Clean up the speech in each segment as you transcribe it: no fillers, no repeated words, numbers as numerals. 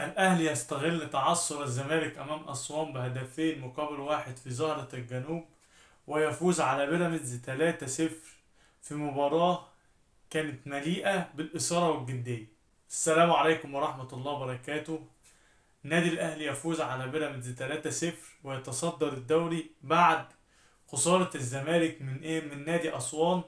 الأهلي يستغل تعثر الزمالك أمام أسوان بهدفين مقابل واحد في زهرة الجنوب، ويفوز على بيراميدز 3-0 في مباراة كانت مليئة بالإثارة والجدية. السلام عليكم ورحمة الله وبركاته. نادي الأهلي يفوز على بيراميدز 3-0 ويتصدر الدوري بعد خسارة الزمالك من نادي أسوان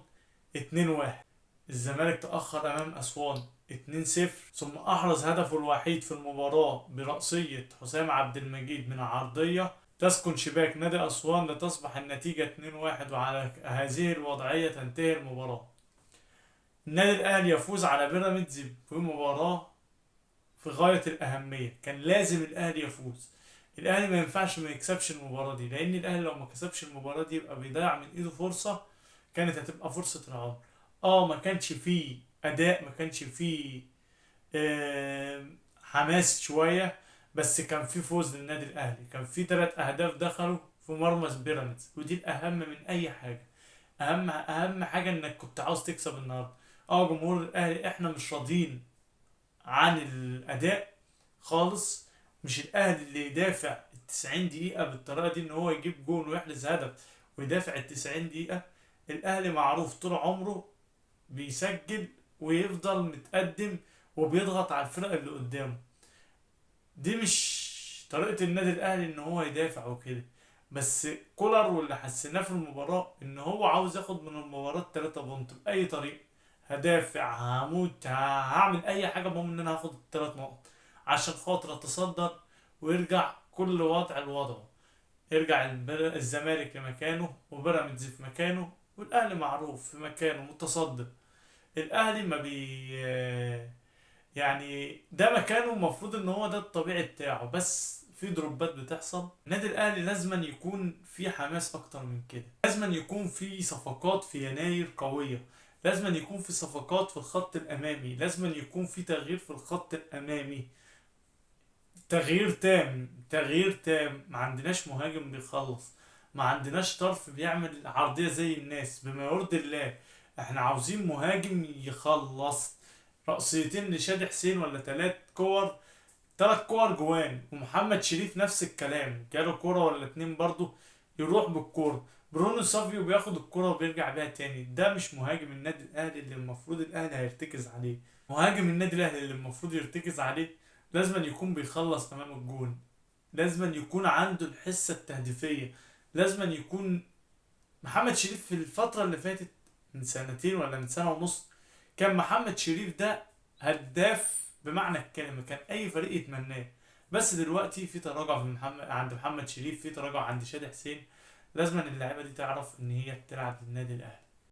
2-1. الزمالك تأخر أمام أسوان 2-0، ثم أحرز هدفه الوحيد في المباراة برأسية حسام عبد المجيد من عرضية تسكن شباك نادي أسوان لتصبح النتيجة 2-1، وعلى هذه الوضعية تنتهي المباراة. النادي الأهلي يفوز على بيراميدز في مباراة في غاية الأهمية، كان لازم الأهلي يفوز. الأهلي ما ينفعش ما يكسبش المباراة دي، لأن الأهلي لو ما كسبش المباراة دي يبقى بيضيع من إيده فرصة كانت هتبقى فرصة العمر. ما كانش فيه أداء، ما كانش فيه حماس شوية، بس كان فيه فوز للنادي الأهلي. كان فيه 3 أهداف دخلوا في مرمى بيراميدز، ودي الأهم من أي حاجة. أهم حاجة إنك كنت عاوز تكسب النهاردة. جمهور الأهلي إحنا مش راضيين عن الأداء خالص. مش الأهلي اللي يدافع 90 دقيقة بالطريقة دي، إن هو يجيب جون ويحرز هدف ويدافع 90 دقيقة. الأهلي معروف طول عمره بيسجل ويفضل متقدم وبيضغط على الفرق اللي قدامه. دي مش طريقة النادي الأهلي إن هو يدافع وكده. بس كولر واللي حسيناه في المباراة إن هو عاوز ياخد من المباراة 3 بونت بأي طريقة. هدافع، هموت، هعمل أي حاجة، المهم إن أنا هاخد ال3 نقط عشان خاطر أتصدر ويرجع كل وضع لوضعه. يرجع الزمالك لمكانه وبيراميدز في مكانه، والأهلي معروف في مكانه متصدر. الاهلي ما بي يعني ده مكانه، المفروض ان هو ده الطبيعي بتاعه، بس في دروبات بتحصل. النادي الاهلي لازما يكون في حماس اكتر من كده، لازما يكون في صفقات في يناير قوية، لازما يكون في صفقات في الخط الامامي، لازما يكون في تغيير في الخط الامامي. تغيير تام، تغيير تام. ما عندناش مهاجم بيخلص، ما عندناش طرف بيعمل عرضية زي الناس بما يرضي الله. احنا عاوزين مهاجم يخلص. رأسيتين لشادي حسين ولا 3 كور جوان، ومحمد شريف نفس الكلام، جاله كورة ولا 2 برضو يروح بالكورة. برونو سافيو بياخد الكورة وبيرجع بيها تاني. ده مش مهاجم النادي الاهلي اللي المفروض الاهلي هيرتكز عليه. مهاجم النادي الاهلي اللي المفروض يرتكز عليه لازم يكون بيخلص امام الجون، لازم يكون عنده الحسة التهديفية، لازم يكون. محمد شريف في الفترة اللي فاتت من سنتين ولا من سنة ونص، كان محمد شريف ده هداف بمعنى الكلمة، كان أي فريق يتمناه. بس دلوقتي في تراجع في عند محمد شريف، في تراجع عند شادي حسين. لازم اللاعيبة دي تعرف إن هي بتلعب للنادي الأهلي.